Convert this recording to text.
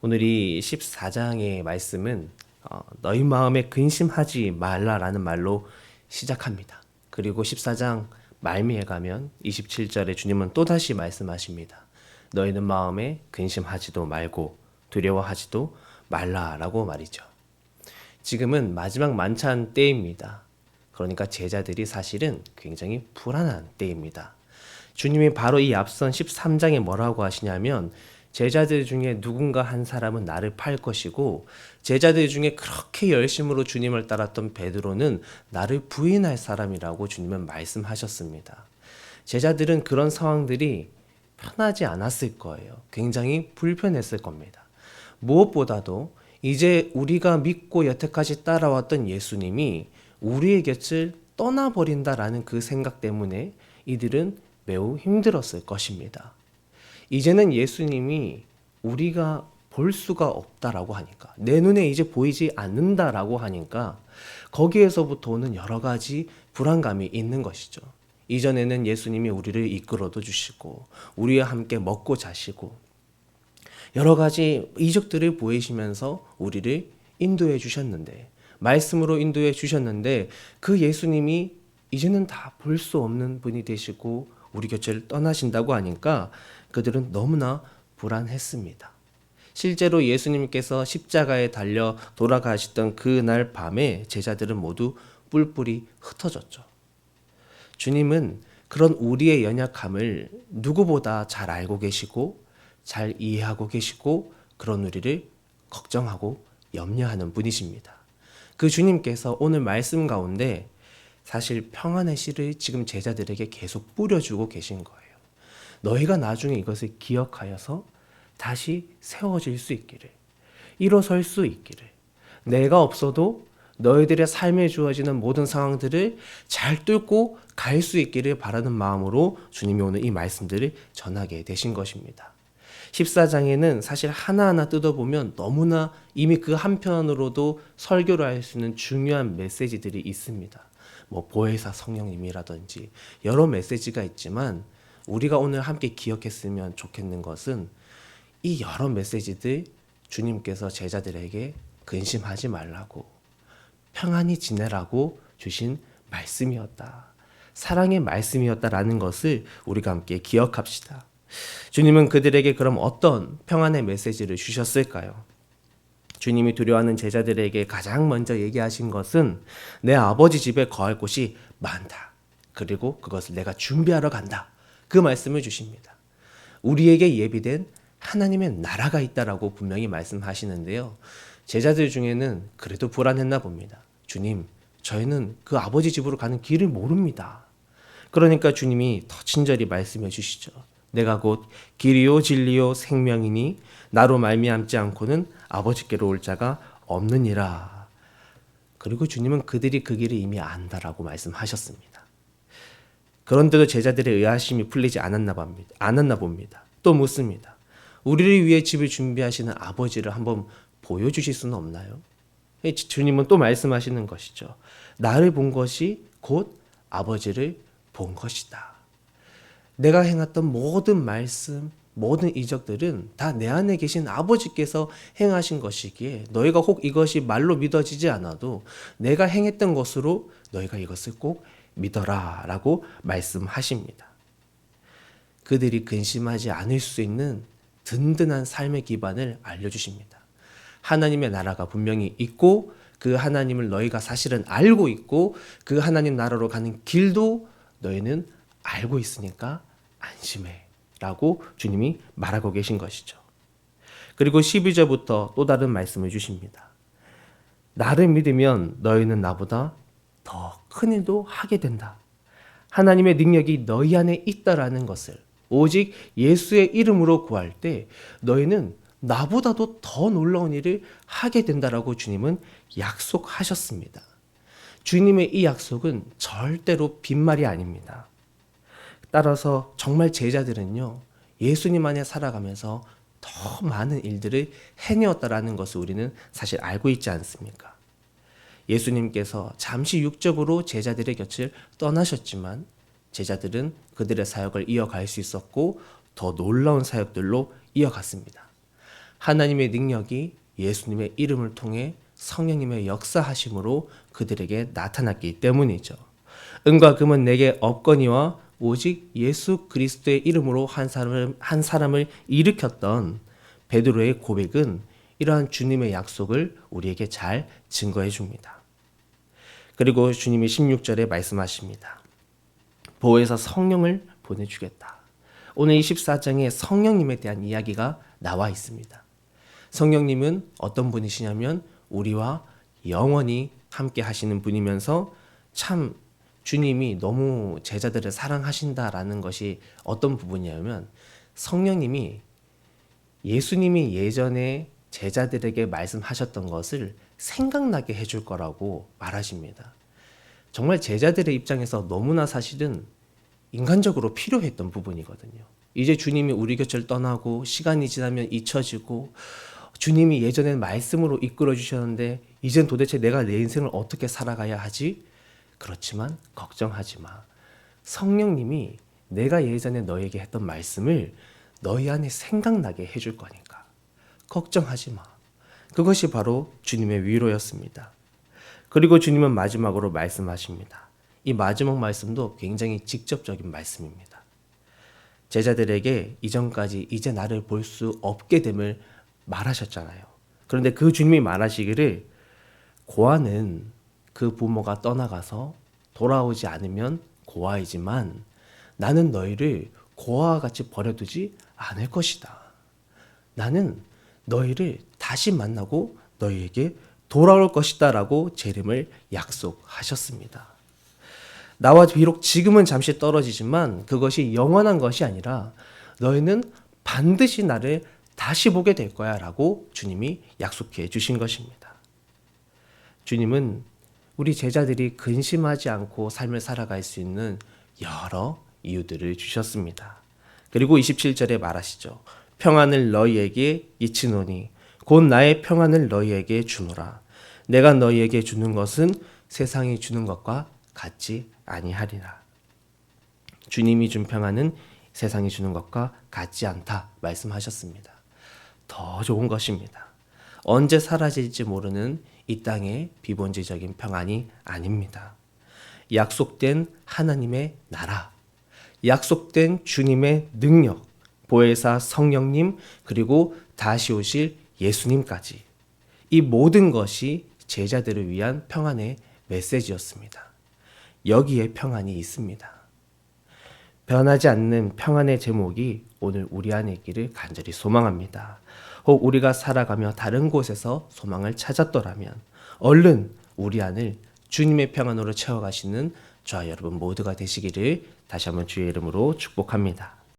오늘 이 14장의 말씀은 너희 마음에 근심하지 말라라는 말로 시작합니다. 그리고 14장 말미에 가면 27절에 주님은 또다시 말씀하십니다. 너희는 마음에 근심하지도 말고 두려워하지도 말라라고 말이죠. 지금은 마지막 만찬 때입니다. 그러니까 제자들이 사실은 굉장히 불안한 때입니다. 주님이 바로 이 앞선 13장에 뭐라고 하시냐면 제자들 중에 누군가 한 사람은 나를 팔 것이고 제자들 중에 그렇게 열심으로 주님을 따랐던 베드로는 나를 부인할 사람이라고 주님은 말씀하셨습니다. 제자들은 그런 상황들이 편하지 않았을 거예요. 굉장히 불편했을 겁니다. 무엇보다도 이제 우리가 믿고 여태까지 따라왔던 예수님이 우리의 곁을 떠나버린다라는 그 생각 때문에 이들은 매우 힘들었을 것입니다. 이제는 예수님이 우리가 볼 수가 없다라고 하니까, 내 눈에 이제 보이지 않는다라고 하니까 거기에서부터 오는 여러 가지 불안감이 있는 것이죠. 이전에는 예수님이 우리를 이끌어도 주시고 우리와 함께 먹고 자시고 여러 가지 이적들을 보이시면서 우리를 인도해 주셨는데, 말씀으로 인도해 주셨는데 그 예수님이 이제는 다 볼 수 없는 분이 되시고 우리 곁을 떠나신다고 하니까 그들은 너무나 불안했습니다. 실제로 예수님께서 십자가에 달려 돌아가시던 그날 밤에 제자들은 모두 뿔뿔이 흩어졌죠. 주님은 그런 우리의 연약함을 누구보다 잘 알고 계시고 잘 이해하고 계시고 그런 우리를 걱정하고 염려하는 분이십니다. 그 주님께서 오늘 말씀 가운데 사실 평안의 씨를 지금 제자들에게 계속 뿌려주고 계신 거예요. 너희가 나중에 이것을 기억하여서 다시 세워질 수 있기를, 일어설 수 있기를, 내가 없어도 너희들의 삶에 주어지는 모든 상황들을 잘 뚫고 갈 수 있기를 바라는 마음으로 주님이 오늘 이 말씀들을 전하게 되신 것입니다. 14장에는 사실 하나하나 뜯어보면 너무나 이미 그 한편으로도 설교를 할 수 있는 중요한 메시지들이 있습니다. 보혜사 성령님이라든지 여러 메시지가 있지만 우리가 오늘 함께 기억했으면 좋겠는 것은 이 여러 메시지들 주님께서 제자들에게 근심하지 말라고, 평안히 지내라고 주신 말씀이었다. 사랑의 말씀이었다라는 것을 우리가 함께 기억합시다. 주님은 그들에게 그럼 어떤 평안의 메시지를 주셨을까요? 주님이 두려워하는 제자들에게 가장 먼저 얘기하신 것은 내 아버지 집에 거할 곳이 많다. 그리고 그것을 내가 준비하러 간다. 그 말씀을 주십니다. 우리에게 예비된 하나님의 나라가 있다라고 분명히 말씀하시는데요. 제자들 중에는 그래도 불안했나 봅니다. 주님, 저희는 그 아버지 집으로 가는 길을 모릅니다. 그러니까 주님이 더 친절히 말씀해 주시죠. 내가 곧 길이요 진리요 생명이니 나로 말미암지 않고는 아버지께로 올 자가 없느니라. 그리고 주님은 그들이 그 길을 이미 안다라고 말씀하셨습니다. 그런데도 제자들의 의아심이 풀리지 않았나 봅니다. 또 묻습니다. 우리를 위해 집을 준비하시는 아버지를 한번 보여주실 수는 없나요? 주님은 또 말씀하시는 것이죠. 나를 본 것이 곧 아버지를 본 것이다. 내가 행했던 모든 말씀, 모든 이적들은 다 내 안에 계신 아버지께서 행하신 것이기에 너희가 혹 이것이 말로 믿어지지 않아도 내가 행했던 것으로 너희가 이것을 꼭 믿어라 라고 말씀하십니다. 그들이 근심하지 않을 수 있는 든든한 삶의 기반을 알려주십니다. 하나님의 나라가 분명히 있고 그 하나님을 너희가 사실은 알고 있고 그 하나님 나라로 가는 길도 너희는 알고 있으니까 안심해 라고 주님이 말하고 계신 것이죠. 그리고 12절부터 또 다른 말씀을 주십니다. 나를 믿으면 너희는 나보다 더 큰 일도 하게 된다. 하나님의 능력이 너희 안에 있다라는 것을 오직 예수의 이름으로 구할 때 너희는 나보다도 더 놀라운 일을 하게 된다라고 주님은 약속하셨습니다. 주님의 이 약속은 절대로 빈말이 아닙니다. 따라서 정말 제자들은요, 예수님 안에 살아가면서 더 많은 일들을 해내었다라는 것을 우리는 사실 알고 있지 않습니까? 예수님께서 잠시 육적으로 제자들의 곁을 떠나셨지만 제자들은 그들의 사역을 이어갈 수 있었고 더 놀라운 사역들로 이어갔습니다. 하나님의 능력이 예수님의 이름을 통해 성령님의 역사하심으로 그들에게 나타났기 때문이죠. 은과 금은 내게 없거니와 오직 예수 그리스도의 이름으로 한 사람을 일으켰던 베드로의 고백은 이러한 주님의 약속을 우리에게 잘 증거해 줍니다. 그리고 주님이 16절에 말씀하십니다. 보혜사 성령을 보내주겠다. 오늘 24장에 성령님에 대한 이야기가 나와 있습니다. 성령님은 어떤 분이시냐면 우리와 영원히 함께 하시는 분이면서 참 주님이 너무 제자들을 사랑하신다라는 것이 어떤 부분이냐면 성령님이 예수님이 예전에 제자들에게 말씀하셨던 것을 생각나게 해줄 거라고 말하십니다. 정말 제자들의 입장에서 너무나 사실은 인간적으로 필요했던 부분이거든요. 이제 주님이 우리 곁을 떠나고 시간이 지나면 잊혀지고 주님이 예전엔 말씀으로 이끌어 주셨는데 이젠 도대체 내가 내 인생을 어떻게 살아가야 하지? 그렇지만 걱정하지 마. 성령님이 내가 예전에 너에게 했던 말씀을 너희 안에 생각나게 해줄 거니까 걱정하지 마. 그것이 바로 주님의 위로였습니다. 그리고 주님은 마지막으로 말씀하십니다. 이 마지막 말씀도 굉장히 직접적인 말씀입니다. 제자들에게 이전까지 이제 나를 볼 수 없게 됨을 말하셨잖아요. 그런데 그 주님이 말하시기를 고아는 그 부모가 떠나가서 돌아오지 않으면 고아이지만 나는 너희를 고아와 같이 버려두지 않을 것이다. 나는 너희를 다시 만나고 너희에게 돌아올 것이다 라고 제 이름을 약속하셨습니다. 나와 비록 지금은 잠시 떨어지지만 그것이 영원한 것이 아니라 너희는 반드시 나를 다시 보게 될 거야 라고 주님이 약속해 주신 것입니다. 주님은 우리 제자들이 근심하지 않고 삶을 살아갈 수 있는 여러 이유들을 주셨습니다. 그리고 27절에 말하시죠. 평안을 너희에게 이치노니 곧 나의 평안을 너희에게 주노라. 내가 너희에게 주는 것은 세상이 주는 것과 같지 아니하리라. 주님이 준 평안은 세상이 주는 것과 같지 않다 말씀하셨습니다. 더 좋은 것입니다. 언제 사라질지 모르는 이 땅의 비본질적인 평안이 아닙니다. 약속된 하나님의 나라, 약속된 주님의 능력, 보혜사 성령님, 그리고 다시 오실 예수님까지 이 모든 것이 제자들을 위한 평안의 메시지였습니다. 여기에 평안이 있습니다. 변하지 않는 평안의 제목이 오늘 우리 안에 있기를 간절히 소망합니다. 혹 우리가 살아가며 다른 곳에서 소망을 찾았더라면 얼른 우리 안을 주님의 평안으로 채워가시는 저와 여러분 모두가 되시기를 다시 한번 주의 이름으로 축복합니다.